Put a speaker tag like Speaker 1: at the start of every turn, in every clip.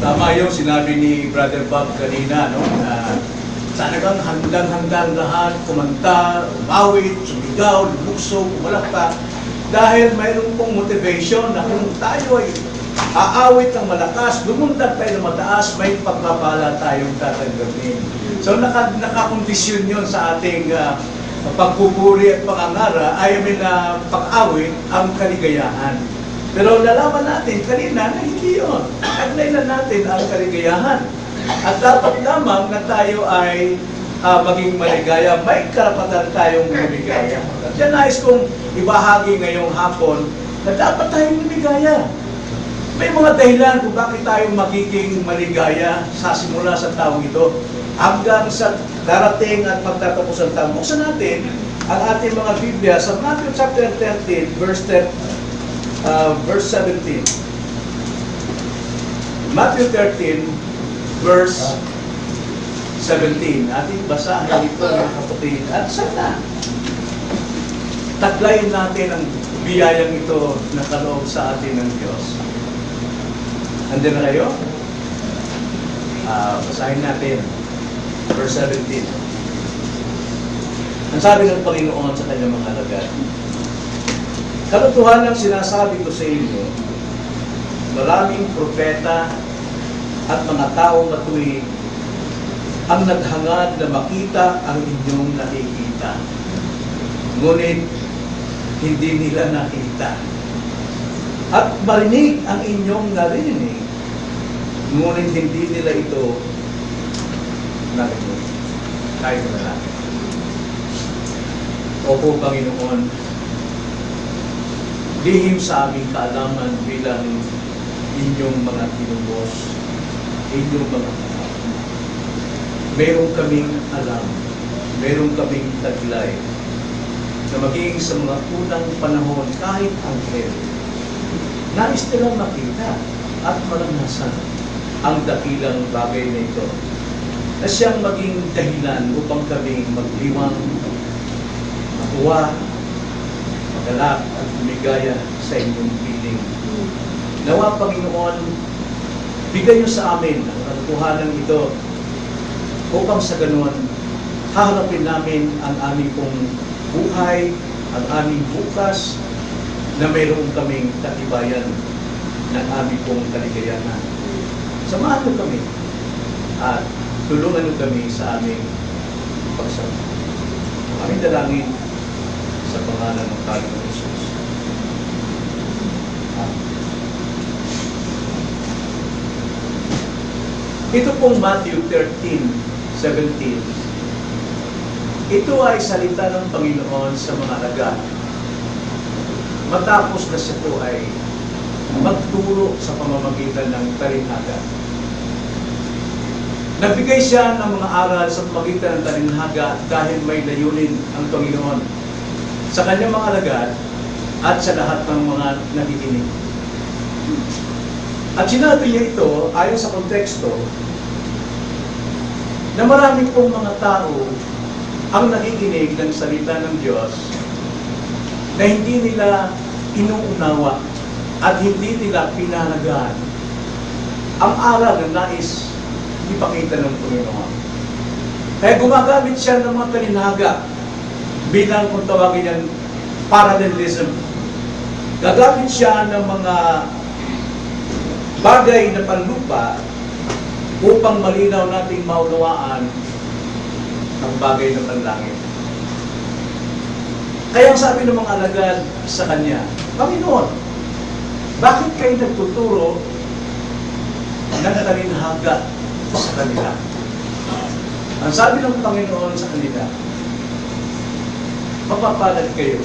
Speaker 1: Tama yung sinabi ni Brother Bob kanina, no? Na talagang handang-handang lahat, kumanta, umawit, sumigaw, lumukso, kumalakpak. Dahil mayroon pong motivation na kung tayo ay aawit ng malakas, lumundag tayo ng mataas, may pagpapala tayong tatanggapin. So nakakondisyon yun sa ating pagpupuri at pangangara ay pag-awit ang kaligayahan. Pero lalaman natin kanina na hindi yun. Taglailan natin ang kaligayahan. At dapat lamang na tayo ay maging maligaya. May karapatan tayong maligaya. At yan nais kong ibahagi ngayong hapon na dapat tayong maligaya. May mga dahilan kung bakit tayo magiging maligaya sa simula sa taong ito hanggang sa darating at magtatapos ang taong. Buksan natin ang ating mga Biblia sa Matthew chapter 13, verse 17. Matthew 13, verse 17. Ating basahin ito ng kapatid. At sana taglayin natin ang biyayang ito na kaloob sa atin ng Diyos. Andiyan na kayo? Basahin natin. Verse 17. Ang sabi ng Panginoon sa kanyang mga alagad, katotohanan ang sinasabi ko sa inyo, maraming propeta at mga taong matuwid ang naghangad na makita ang inyong nakikita. Ngunit hindi nila nakita. At marinig ang inyong narinig, ngunit hindi nila ito narinig. Tayo na natin. Opo, Panginoon, lihim sa aming kaalaman bilang inyong mga tinubos, inyong mga anak. Meron kaming alam, meron kaming taglay, na magiging sa mga unang panahon kahit anghel, nais nilang makita at maranasan ang dakilang bagay na ito, na siyang maging dahilan upang kaming magliwang, matuwa, magalak at lumigaya sa inyong piling. Nawa, Panginoon, bigay niyo sa amin ang katotohanan ito upang sa ganon, haharapin namin ang aming pong buhay, ang aming bukas, na mayroon kaming katibayan ng aming pong kaligayahan. Samahan mo kami at tulungan mo kami sa aming pagsama. Aming dalangin sa pangalan ng Panginoon Jesus. Ito pong Matthew 13:17. Ito ay salita ng Panginoon sa mga alagad. Matapos na siya po ay magturo sa pamamagitan ng talinhaga. Nagbigay siya ng mga aral sa pamamagitan ng talinhaga dahil may layunin ang Panginoon sa kanyang mga alagad at sa lahat ng mga nakikinig. At sinabi niya ito ayon sa konteksto na marami pong mga tao ang nakikinig ng salita ng Diyos na hindi nila inuunawa at hindi nila pinahalagaan ang aral na nais ipakita ng Panginoon. Kaya gumagamit siya ng mga talinhaga bilang kung tawagin yan parallelism. Gagamit siya ng mga bagay na panlupa upang malinaw nating maunawaan ang bagay na panlangit. Kaya ang sabi ng mga alagad sa kanya, Panginoon, bakit kayo nagtuturo ng talinhaga sa kanila? Ang sabi ng Panginoon sa kanila, mapapalad kayo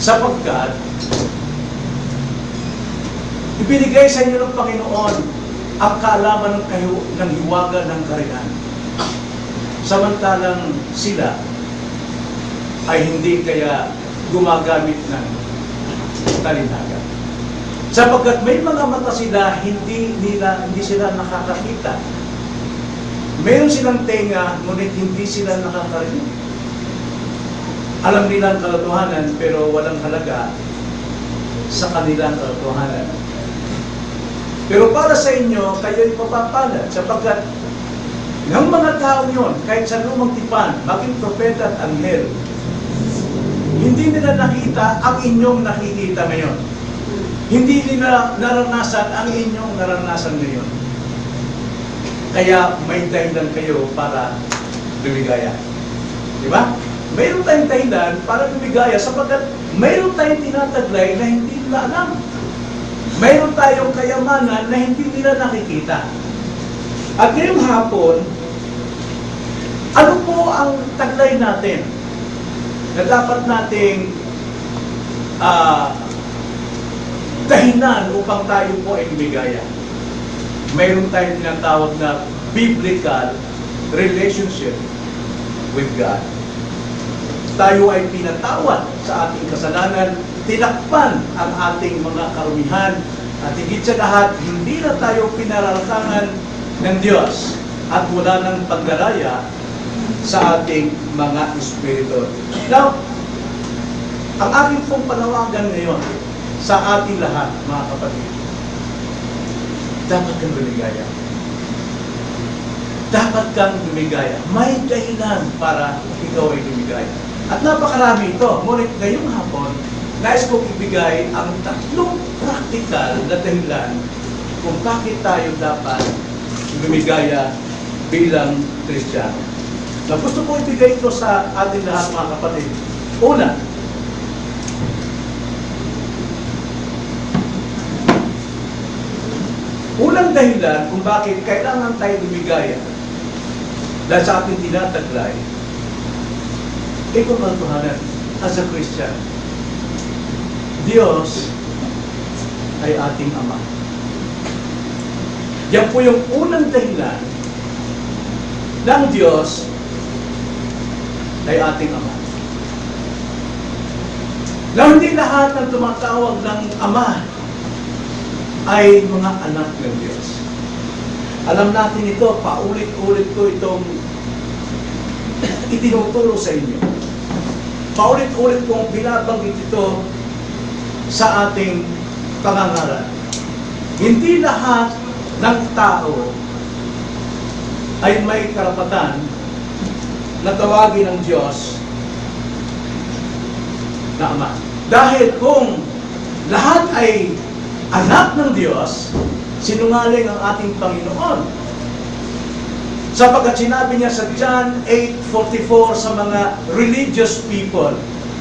Speaker 1: sapagkat ibinigay sa inyo ng Panginoon ang kaalaman ng hiwaga ng kaharian. Samantalang sila ay hindi kaya gumagamit ng talinhaga. Sapagkat may mga mata sila, hindi sila nakakakita. Meron silang tenga, ngunit hindi sila nakakarinig. Alam nila ang katotohanan, pero walang halaga sa kanilang katotohanan. Pero para sa inyo, kayo'y mapapalad sapagkat ng mga tao yon, kahit sa lumang tipan, maging propeta at anghel, hindi nila nakita ang inyong nakikita ngayon. Hindi nila naranasan ang inyong naranasan ngayon. Kaya may dahilan kayo para lumigaya. Di ba? Mayroon tayong dahilan para lumigaya sapagkat mayroon tayong tinataglay na hindi nila alam. Mayroon tayong kayamanan na hindi nila nakikita. At ngayong hapon, ano po ang taglay natin na dapat nating dahilan upang tayo po ay lumigaya? Mayroon tayong tinatawag na biblical relationship with God. Tayo ay pinatawad sa ating kasalanan, tinakpan ang ating mga karumihan, at higit sa lahat, hindi na tayo pinararatangan ng Diyos at wala ng pagdaraya sa ating mga espiritu. Now, ang aking pong panawagan ngayon sa ating lahat, mga kapatid, dapat kang lumigaya. Dapat kang lumigaya. May dahilan para ikaw ay lumigaya. At napakarami ito. Ngunit ngayong hapon, nais kong ibigay ang 3 practical na dahilan kung bakit tayo dapat lumigaya bilang Kristiyano. Na gusto ko ibigay ito sa ating lahat, mga kapatid. Una, unang dahilan kung bakit kailangan tayo lumigaya dahil sa ating tinataglay, kung matuhanan as a Christian, Diyos ay ating Ama. Yan po yung unang dahilan ng Diyos ay ating Ama. Na hindi lahat ng tumatawag ng Ama ay mga anak ng Diyos. Alam natin ito, paulit-ulit ko itong itinuturo sa inyo. Paulit-ulit kong binabanggit ito sa ating pangangaral. Hindi lahat ng tao ay may karapatan na tawagin ng Diyos na Ama. Dahil kung lahat ay anak ng Diyos, sinungaling ang ating Panginoon. Sapagkat sinabi niya sa John 8:44 sa mga religious people,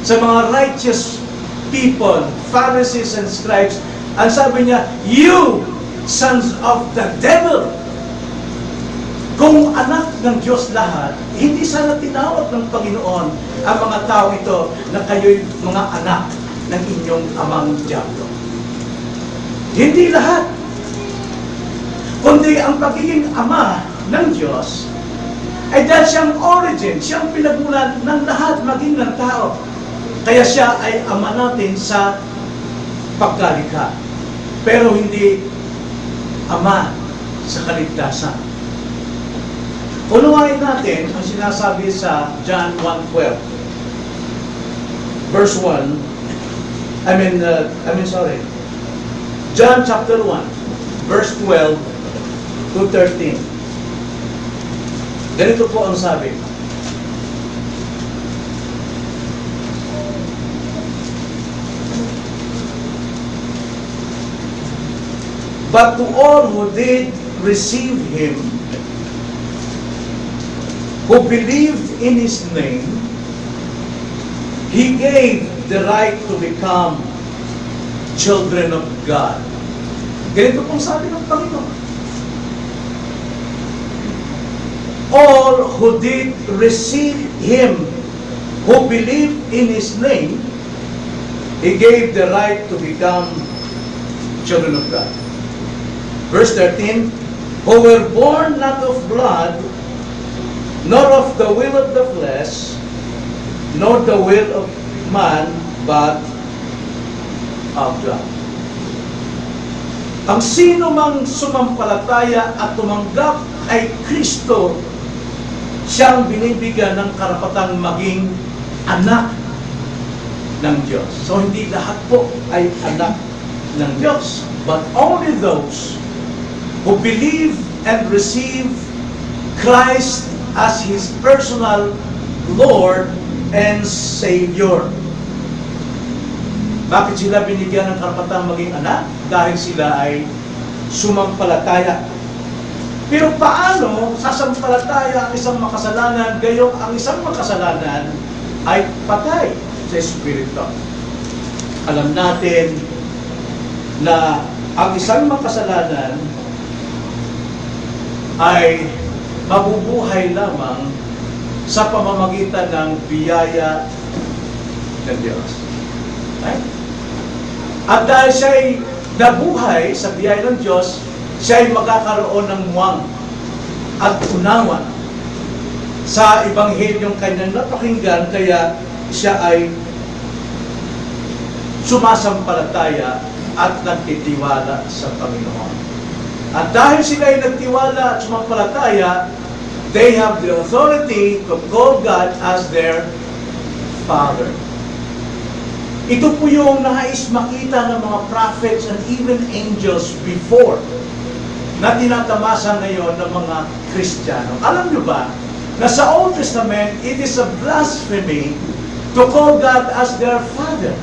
Speaker 1: sa mga righteous people, Pharisees and scribes, ang sabi niya, "You, sons of the devil." Kung anak ng Diyos lahat, hindi sana tinawag ng Panginoon ang mga tao ito na kayo'y mga anak ng inyong amang diablo. Hindi lahat. Kundi ang pagiging ama ng Diyos ay dahil siyang origin, siyang pinagmulan ng lahat maging ng tao. Kaya siya ay ama natin sa pagkalikha. Pero hindi ama sa kaligtasan. Unawain natin ang sinasabi sa John 1:12. Verse 1. John chapter 1, verse 12 to 13. Ganito po ang sabi. But to all who did receive Him, who believed in His name, He gave the right to become children of God. Ganito pong sabi ng Panginoon. All who did receive Him, who believed in His name, He gave the right to become children of God. Verse 13, who were born not of blood, nor of the will of the flesh, nor the will of man, but of God. Ang sino mang sumampalataya at tumanggap kay Kristo, siyang binibigyan ng karapatang maging anak ng Diyos. So hindi lahat po ay anak ng Diyos, but only those who believe and receive Christ as His personal Lord and Savior. Bakit sila binigyan ng karapatang maging anak? Dahil sila ay sumampalataya. Pero paano sasampalataya ang isang makasalanan, gayong ang isang makasalanan ay patay sa Espiritu? Alam natin na ang isang makasalanan ay mabubuhay lamang sa pamamagitan ng biyaya ng Diyos. Right? At dahil siya ay nabuhay sa biyaya ng Diyos, siya ay magkakaroon ng muwang at unawa sa Ebanghelyong kanyang napakinggan, kaya siya ay sumasampalataya at nagtitiwala sa Panginoon. At dahil sila ay nagtiwala at sumampalataya, they have the authority to call God as their Father. Ito po yung nais makita ng mga prophets and even angels before na tinatamasa ngayon ng mga Kristiyano. Alam nyo ba, na sa Old Testament, it is a blasphemy to call God as their Father.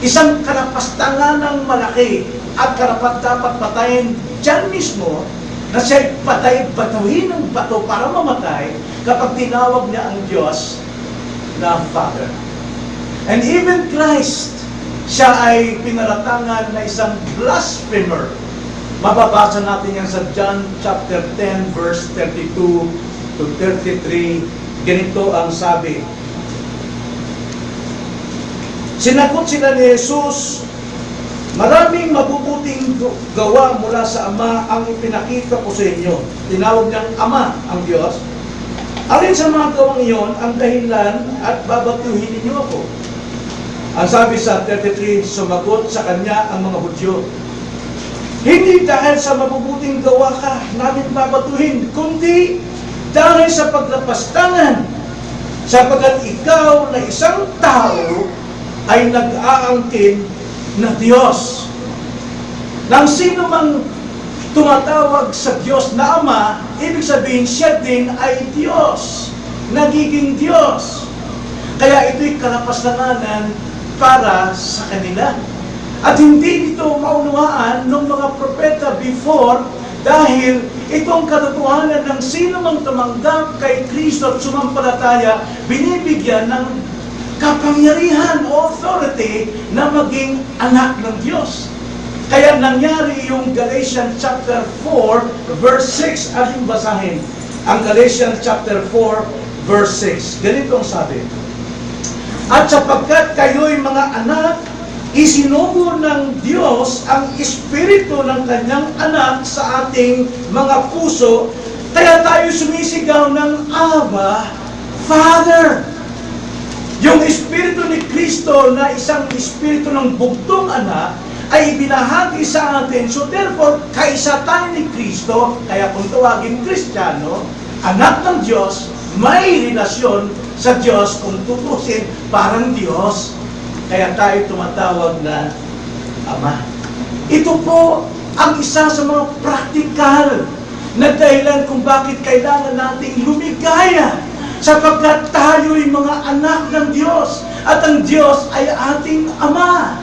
Speaker 1: Isang karapastangan ng malaki at karapat dapat patayin dyan mismo na siya'y batuhin ng bato para mamatay kapag tinawag niya ang Diyos na Father. And even Christ, siya ay pinaratangan na isang blasphemer. Mababasa natin yan sa John chapter 10 verse 32 to 33. Ganito ang sabi. Sinagot sila ni Jesus, maraming mabubuting gawa mula sa Ama ang ipinakita ko sa inyo. Tinawag niyang Ama ang Diyos. Alin sa mga gawang iyon ang dahilan at babatuhin ninyo ako? Ang sabi sa 33, sumagot sa kanya ang mga Hudyo, hindi dahil sa mabubuting gawa ka namin babatuhin, kundi dahil sa paglapastangan, sapagkat ikaw na isang tao ay nag-aangkin na Diyos. Nang sino mang tumatawag sa Diyos na Ama, ibig sabihin siya din ay Diyos, nagiging Diyos. Kaya ito'y kalapastanganan para sa kanila. At hindi dito maunawaan ng mga propeta before, dahil itong katotohanan ng sino mang tumanggap kay Kristo at sumampalataya, binibigyan ng kapangyarihan o authority na maging anak ng Diyos. Kaya nangyari yung Galatians chapter 4 verse 6. Ating basahin ang Galatians chapter 4 verse 6. Ganito ang sabi, at sapagkat kayo'y mga anak, isinugo ng Diyos ang Espiritu ng Kanyang anak sa ating mga puso, kaya tayo sumisigaw ng Abba, Father. Yung Espiritu ni Kristo na isang Espiritu ng bugtong anak ay binahagi sa atin. So therefore, kaisa tayo ni Kristo, kaya kung tawagin Kristiyano, anak ng Diyos, may relasyon sa Diyos, kung tutusin, parang Diyos. Kaya tayo tumatawag na Ama. Ito po ang isa sa mga praktikal na dahilan kung bakit kailangan nating lumigaya, sapagkat tayo'y mga anak ng Diyos at ang Diyos ay ating Ama.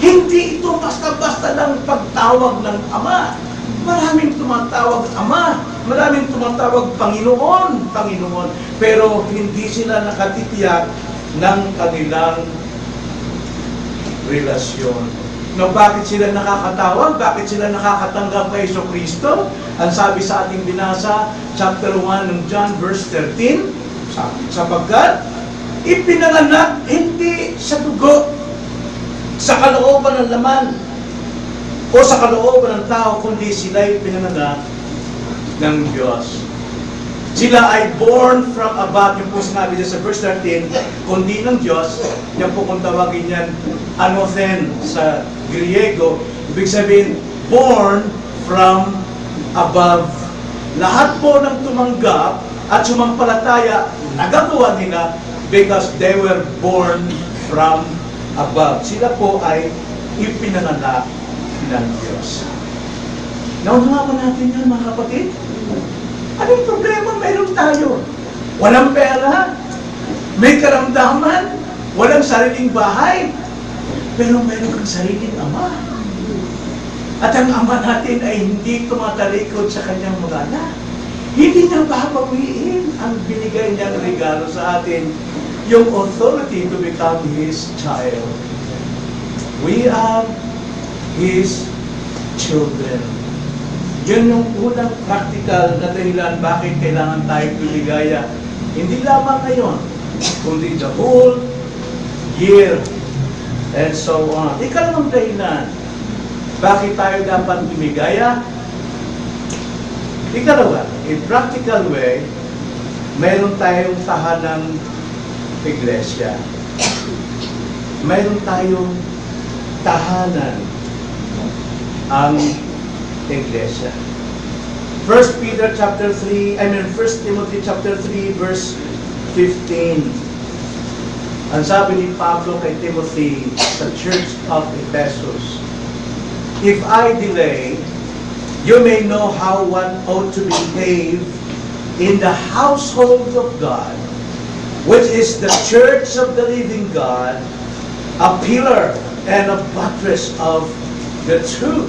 Speaker 1: Hindi ito basta-basta lang pagtawag ng Ama. Maraming tumatawag Ama, maraming tumatawag Panginoon, Panginoon, pero hindi sila nakatitiyak ng kanilang relasyon. No, bakit sila nakakatawag? Bakit sila nakakatanggap kay Kristo? Ang sabi sa ating binasa, chapter 1 ng John, verse 13, sapagkat ipinanganak hindi sa dugo, sa kalooban ng laman, o sa kalooban ng tao, kundi sila'y pinanganak ng Diyos. Sila ay born from above. Yung po sinabi niya sa verse 13, kundi ng Diyos. Yan po kung tawagin yan, anothen sa Griego. Ibig sabihin, born from above. Lahat po ng tumanggap at sumampalataya, nagagawa nila because they were born from above. Sila po ay ipinanganak ng Diyos. Naunawa ba natin yan, mga kapatid? Anong problema mayroon tayo? Walang pera, may karamdaman, walang sariling bahay, pero mayroon kang sariling ama. At ang ama natin ay hindi tumatalikod sa kanyang mga anak. Hindi niya babawiin ang binigay niyang regalo sa atin, yung authority to become His child. We are His children. Yun yung unang practical na dahilan bakit kailangan tayo lumigaya. Hindi lamang ngayon, kundi the whole year and so on. Ikalawang dahilan, bakit tayo dapat lumigaya? Ikalawa, in practical way, mayroon tayong tahanang iglesia. Mayroon tayong tahanan ang iglesia. 1 Timothy chapter 3 verse 15. Ang sabi ni Pablo kay Timothy sa Church of Ephesus, "If I delay, you may know how one ought to behave in the household of God, which is the church of the living God, a pillar and a buttress of the truth."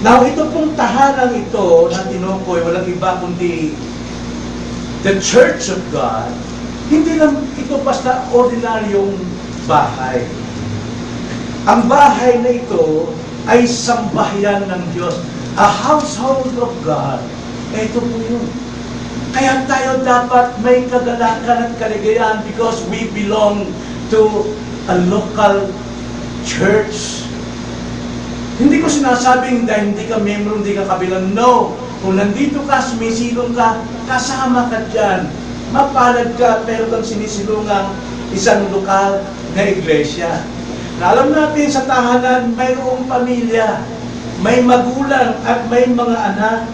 Speaker 1: Now, ito pong tahanang ito na tinukoy, walang iba kundi the church of God. Hindi lang ito basta ordinaryong bahay. Ang bahay na ito ay sambahayan ng Diyos. A household of God. Ito po yun. Kaya tayo dapat may kagalakan at kaligayahan because we belong to a local church. Hindi ko sinasabing dahil hindi ka membro, hindi ka kabilang. No. Kung nandito ka, sumisilong ka, kasama ka dyan. Mapalad ka, pero kang sinisilungang isang lokal na iglesia. Na alam natin sa tahanan, mayroong pamilya, may magulang at may mga anak.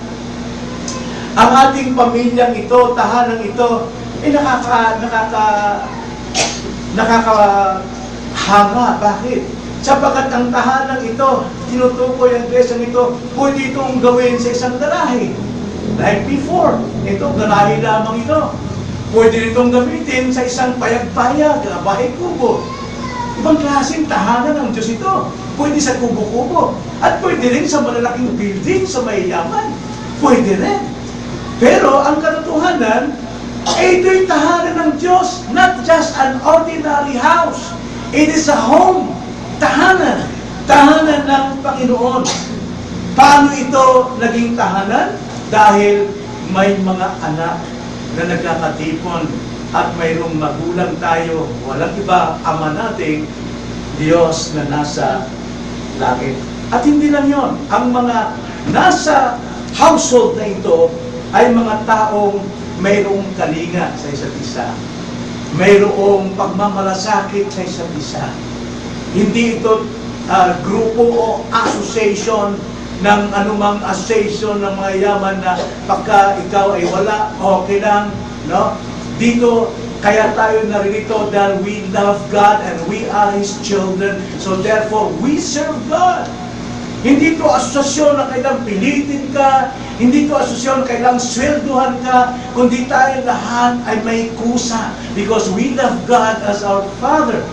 Speaker 1: Ang ating pamilyang ito, tahanan ito, ay nakakahanga. Bakit? Sapagkat ang tahanan ito, tinutukoy ang iglesyang ito, pwede itong gawin sa isang garahe. Like before, ito, garahe lamang ito. Pwede itong gamitin sa isang payag-payag, bahay kubo. Ibang klaseng tahanan ng Diyos ito. Pwede sa kubo-kubo. At pwede rin sa malalaking building sa mayayaman. Pwede rin. Pero ang katotohanan, ito'y tahanan ng Diyos, not just an ordinary house. It is a home. Tahanan. Tahanan ng Panginoon. Paano ito naging tahanan? Dahil may mga anak na nagkakatipon at mayroong magulang tayo. Walang iba, Ama nating Diyos na nasa langit. At hindi lang yon. Ang mga nasa household na ito ay mga taong mayroong kalinga sa isa't isa. Mayroong pagmamalasakit sa isa't isa. Hindi ito grupo o association ng anumang association ng mga yaman na pagka ikaw ay wala, okay lang, no? Dito, kaya tayo naririto dahil we love God and we are His children. So therefore, we serve God. Hindi ito asosasyon na kailang pilitin ka, hindi ito asosasyon na kailang swelduhan ka, kundi tayo lahat ay may kusa because we love God as our Father.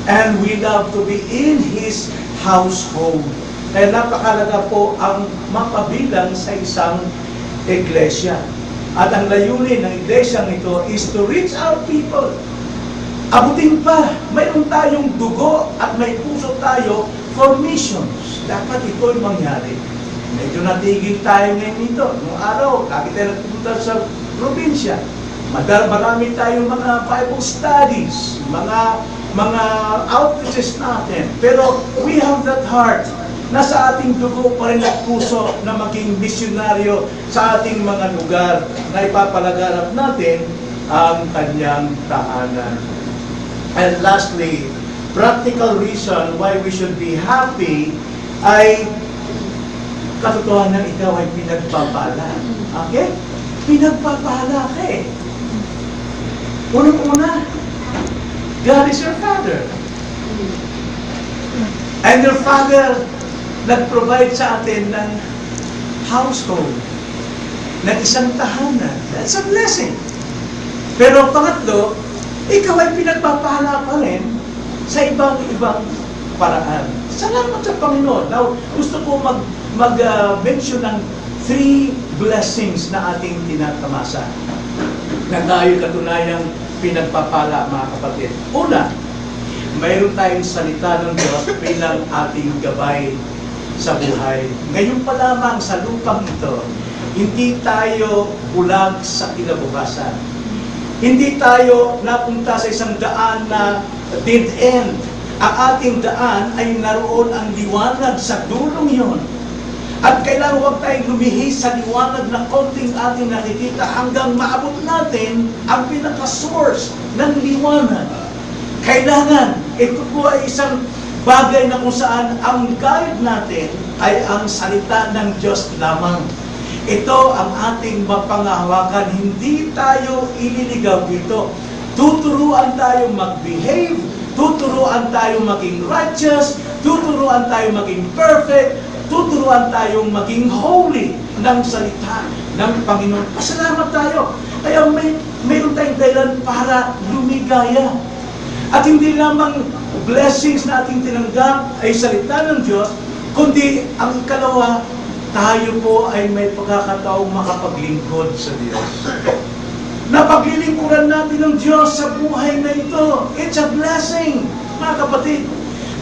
Speaker 1: And we love to be in His household. Kaya napakalaga po ang mapabilang sa isang iglesia. At ang layunin ng iglesyang ito is to reach out people. Abutin pa, mayroon tayong dugo at may puso tayo for missions. Dapat ito'y mangyari. Medyo natigil tayo ngayon dito. Noong araw, lagi tayo nagpunta sa probinsya. Marami tayong mga Bible studies, mga outreaches natin. Pero we have that heart. Nasa ating dugo pa rin at puso na maging misyonaryo sa ating mga lugar na ipapalaganap natin ang kanyang tahanan. And lastly, practical reason why we should be happy ay katotohanan ikaw ay pinagpapala. Okay? Pinagpapala ka eh. Unang-una, God is your Father. And your Father nag-provide sa atin ng household, ng isang tahanan. That's a blessing. Pero pangatlo, ikaw ay pinagpapala pa rin sa ibang-ibang paraan. Salamat sa Panginoon. Now, gusto ko mag-mention ng 3 blessings na ating tinatamasa na tayo katunayang pinagpapala, mga kapatid. Una, mayroon tayong salita ng Diyos bilang ating gabay sa buhay. Ngayon pa lamang sa lupang ito, hindi tayo bulag sa kinabukasan. Hindi tayo napunta sa isang daan na dead end. Ang ating daan ay naroon ang liwanag sa dulong yon. At kailangan huwag tayong lumihis sa liwanag na konting ating nakikita hanggang maabot natin ang pinaka-source ng liwanag. Kailangan, ito po ay isang bagay na kung saan ang guide natin ay ang salita ng Diyos lamang. Ito ang ating mapangahawakan. Hindi tayo ililigaw dito. Tuturuan tayo mag-behave, tuturuan tayo maging righteous, tuturuan tayo maging perfect, tuturuan tayong maging holy ng salita ng Panginoon. Pasalamat tayo. Kaya mayroon tayong dahilan para lumigaya. At hindi lamang blessings na ating tinanggap ay salita ng Diyos, kundi ang ikalawa, tayo po ay may pagkakataong makapaglingkod sa Diyos. Napaglilingkuran natin ng Diyos sa buhay na ito. It's a blessing, mga kapatid.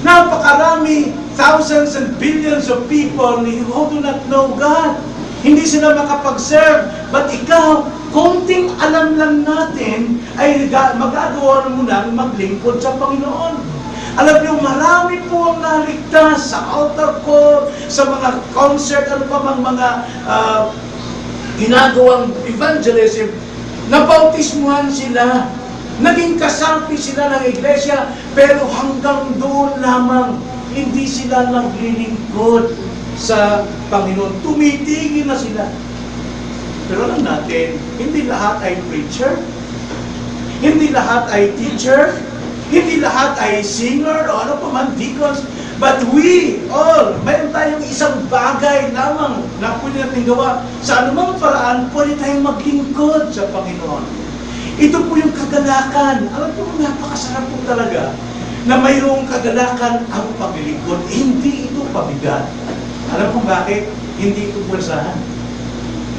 Speaker 1: Napakarami, thousands and billions of people who do not know God. Hindi sila makapag-serve. But ikaw, konting alam lang natin ay magagawa mo nang maglingkod sa Panginoon. Alam niyo, marami po ang naligtas sa altar call, sa mga concert, ano pa mang mga ginagawang evangelism. Nabautismuhan sila, naging kasapi sila ng iglesia, pero hanggang doon lamang, hindi sila naglilingkod sa Panginoon. Tumitigil na sila. Pero alam natin, hindi lahat ay preacher, hindi lahat ay teacher, hindi lahat ay singer o ano pa man, deacons, but we all, mayroon tayong isang bagay lamang na pwede natin gawa. Sa anumang paraan, pwede tayong maglingkod sa Panginoon. Ito po yung kagalakan. Alam po, napakasarap po talaga na mayroong kagalakan ang paglingkod. Hindi ito pabigat. Alam po bakit? Hindi ito pwersahan.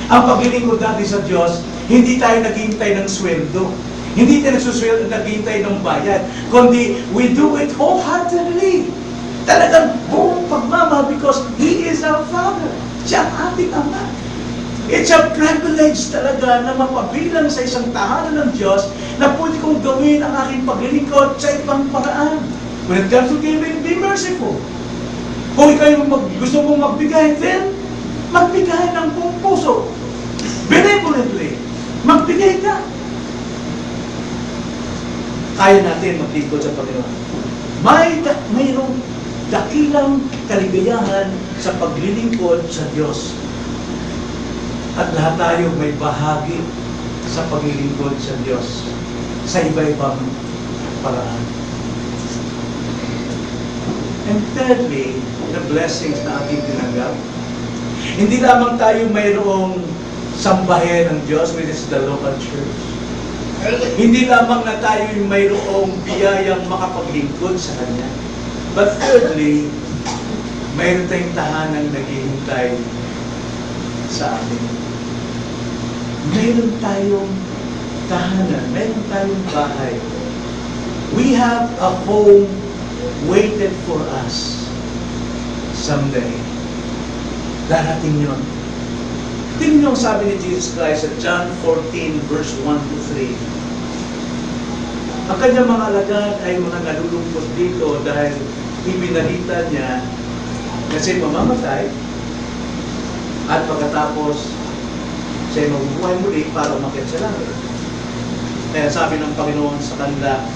Speaker 1: Ang paglilingkod natin sa Diyos, hindi tayo naghihintay ng sweldo. Hindi tayo naghihintay ng bayad. Kundi, we do it wholeheartedly. Talagang buong pagmamahal because He is our Father. Siya ang ating Ama. It's a privilege talaga na mapabilang sa isang tahanan ng Diyos na pwede kong gawin ang aking paglilingkod sa ibang paraan. When it comes to giving, be merciful. Kung ikaw gusto mong magbigay, then magbigay ng buong puso. Benevolently. Magbigay ka. Kaya natin maglingkod sa Panginoon. Mayroong dakilang kaligayahan sa paglilingkod sa Diyos. At lahat tayo may bahagi sa paglilingkod sa Diyos sa iba-ibang paraan. And thirdly, the blessings na ating tinanggap. Hindi lamang tayo mayroong sambahin ng Diyos, which is the local church. Hindi lamang na tayo mayroong biyayang makapaglingkod sa Kanya. But thirdly, mayroon tayong tahanang naghihintay sa atin. Mayroon tayong tahanan, mayroon tayong bahay. We have a home waited for us someday. Darating yun. Tingnan yung sabi ni Jesus Christ sa John 14 verse 1 to 3. Ang kanyang mga alagad ay mga nalulungkot dito dahil ibinalita niya na siya'y mamamatay at pagkatapos siya'y mabubuhay muli para umakyat sa langit. Kaya sabi ng Panginoon sa kanila,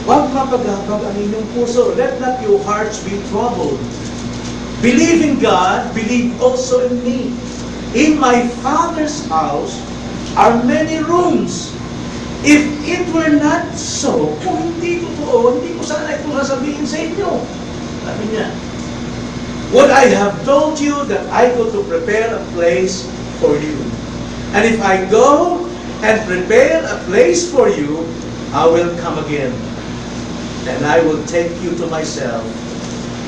Speaker 1: huwag mapaghabag ang inyong puso. Let not your hearts be troubled. Believe in God, believe also in me. In my Father's house are many rooms. If it were not so, kung hindi totoo, hindi ko sana ito sasabihin sa inyo. Sabi niya, Would I have told you that I go to prepare a place for you? And if I go and prepare a place for you, I will come again, and I will take you to myself,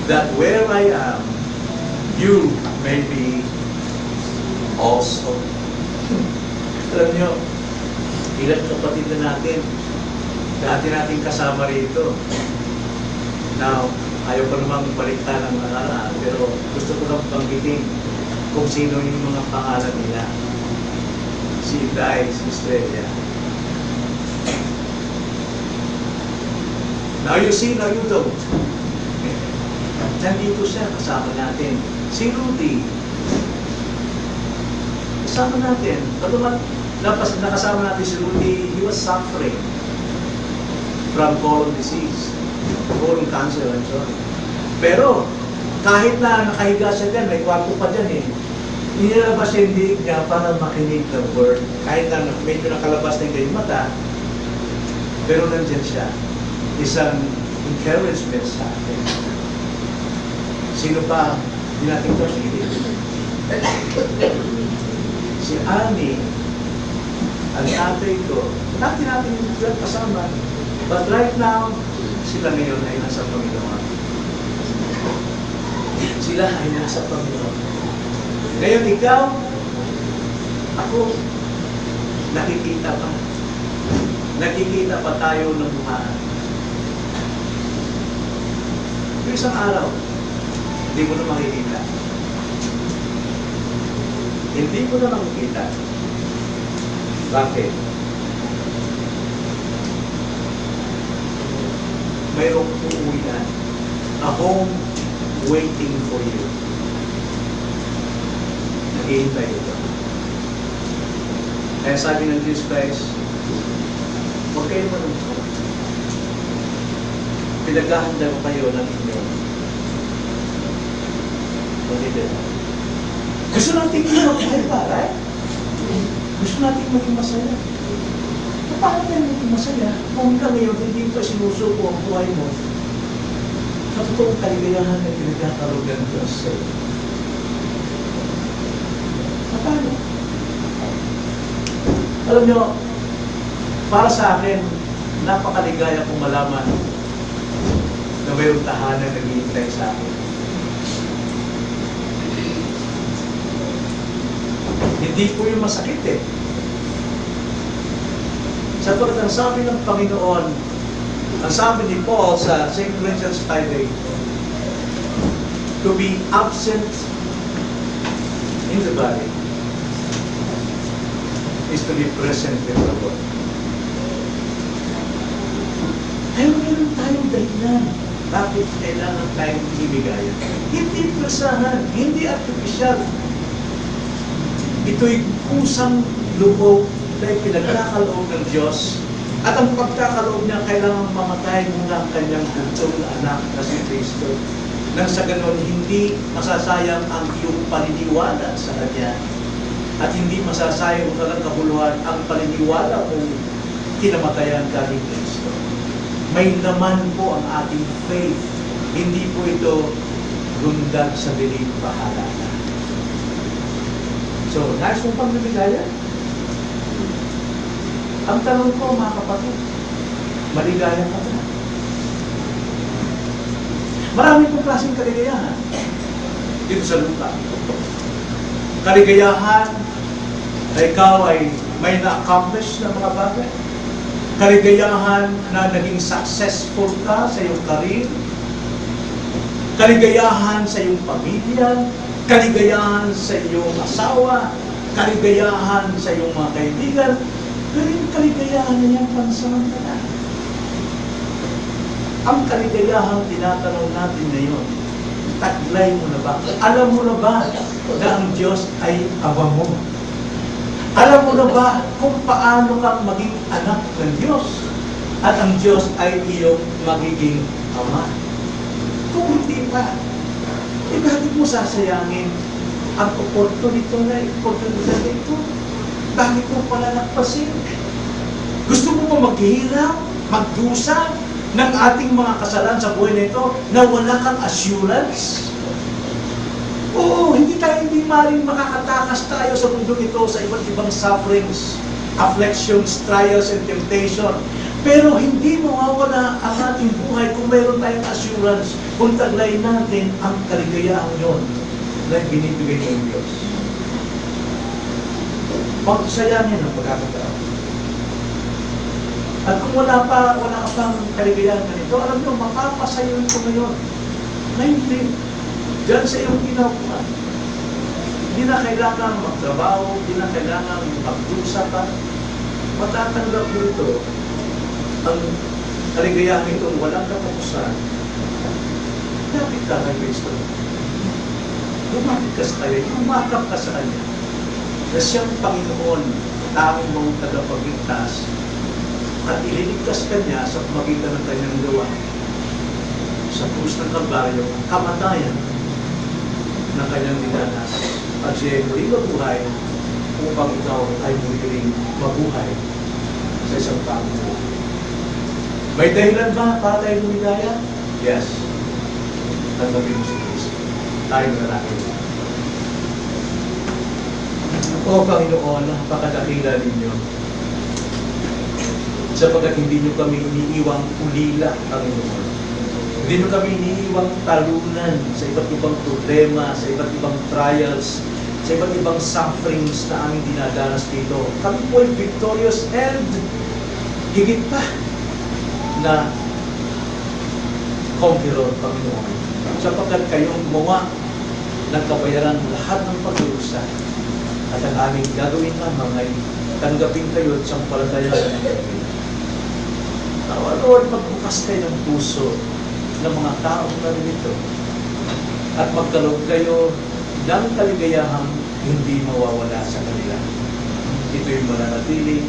Speaker 1: that where I am, you may be also. Alam nyo, ilan kapatid na natin, dati natin kasama rito. Now, ayaw ko namang balikta ng nakaraan, pero gusto ko lang banggitin kung sino yung mga pangalan nila. Si Day, si Estrella. Now you see, now you don't. Nandito siya, kasama natin. Si Rudy, kasama natin. Patumat, nakasama natin si Rudy, he was suffering from colon disease, colon cancer, I'm sorry. Pero, kahit na nakahiga siya dyan, may kwarto pa dyan eh. Inilabas siya yung diig niya para makinig ng word. Kahit na medyo nakalabas na yung mata, pero nandyan siya. Isang encouragement sa atin. Sino pa? Hindi natin ito si Annie, ang tatay ko, dati natin yung kasama. But right now, sila ngayon ay nasa Panginoon. Sila ay nasa Panginoon. Ngayon ikaw, ako, nakikita pa. Nakikita pa tayo ng buhaan. Yung isang araw, hindi mo na makikita. Hindi mo na makikita. Bakit? Mayroong uuwian. A home waiting for you. Naghihintay ito. Kaya sabi ng Jesus Christ, huwag kayo manungkot. Pinaghahanda ko kayo ng inyong pag-ibig. Gusto natin maging para, gusto natin maging masaya. Paano tayo maging masaya? Kung ka ngayon, hindi ito sinusuko ang buhay mo, sa totoong kaligayahan na pinagkakaroon ng Diyos sa'yo. Paano? Alam nyo, para sa akin, napakaligaya kong malaman na mayroong tahanan na naghihintay sa akin. Hindi po yung masakit eh. Sapagkat ang sabi ng Panginoon, ang sabi ni Paul sa 2 Corinthians 5:8, to be absent in the body is to be present in the Lord. Ay, meron tayong dahilan. Bakit kailangan tayong ibigay? Hindi presahan, hindi artificial. Ito'y kusang loob na pinagkakaloob ng Diyos. At ang pagkakaloob niya, kailangan mamatay muna ang kanyang buntong na anak na si Kristo. Nang sa ganon, hindi masasayang ang iyong paniniwala sa Kanya. At hindi masasayang sa kabuluhan ang paniniwala kung kinamatayan ka ni Kristo. May laman po ang ating faith. Hindi po ito gundag sa dilim bahala na. So, nais mong pagbibigaya? Ang tanong ko, mga kapatid, maligaya ka ba? Marami pong klaseng kaligayahan dito sa lupa. Kaligayahan na ikaw ay may na-accomplish na mga bagay. Kaligayahan na naging successful ka sa iyong career. Kaligayahan sa iyong pamilya. Kaligayahan sa iyong asawa. Kaligayahan sa iyong mga kaibigan. Pero yung kaligayahan na yan, pansamantala. Ang kaligayahan tinatanong natin ngayon, taglay mo na ba? Alam mo na ba na ang Diyos ay Ama mo? Alam mo na ba kung paano kang maging anak ng Diyos? At ang Diyos ay iyong magiging Ama? Kung hindi pa, bakit mo sasayangin ang oportunidad na ito? Bakit mo pala nagpasin? Gusto mo ba maghihirap, magdusa ng ating mga kasalanan sa buhay na ito na wala kang assurance? Oo, hindi maring makakatakas tayo sa mundo ito sa iba't ibang sufferings, afflictions, trials, and temptation. Pero hindi mawawala ang ating buhay kung mayroon tayong assurance, kung taglay natin ang kaligayahan yun na binibigay ng Diyos. Pagsayahin ang pagkakataon. At kung wala ka pang kaligayahan ganito, alam nyo, mapapasayon ko ngayon. Na hindi. Diyan sa iyong ginagawa. Hindi na kailangan magtrabaho, hindi na kailangan magdusa ka. Matatanggap mo ito ang kaligayahan itong walang katapusan. Lapit ka kay Kristo. Lumapit ka sa Kanya, umakap ka sa Kanya. Na siyang Panginoon, tanging mong tagapagligtas, at ililigtas ka niya sa pamagitan ng kanyang gawa. Sa krus ng Kalbaryo, kamatayan ng kanyang dinanas. At siya ay muling mabuhay upang ikaw ay muling mabuhay sa isang bagong buhay. May dahilan ba para tayo lumigaya? Yes. Tanggapin mo si Kristo. Tayo na natin. O Panginoon, napakadakila ninyo. Sapagkat hindi nyo kami iniiwang ulila, Panginoon. Hindi nyo kami iniiwang talunan sa iba't ibang problema, sa iba't ibang trials, sa iba't ibang sufferings na aming dinadanas dito. Kami po ay victorious and higit pa na conqueror, Panginoon. Sapagkat kayong gumawa ng kabayaran lahat ng pag-urusa. At ang aming gagawin lamang ay tanggapin kayo at sampalatayan ng Panginoon. Lord, magbukas kayo ng puso ng mga taong narito at magkaloob kayo ng kaligayahang hindi mawawala sa kanila. Ito'y mananatili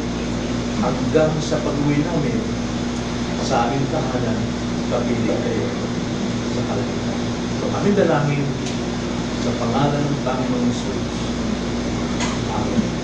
Speaker 1: hanggang sa pag-uwi namin sa aming tahanan, kapiling kayo sa kalangitan. So, aming dalangin sa pangalan ng Panginoong Jesus. Amen.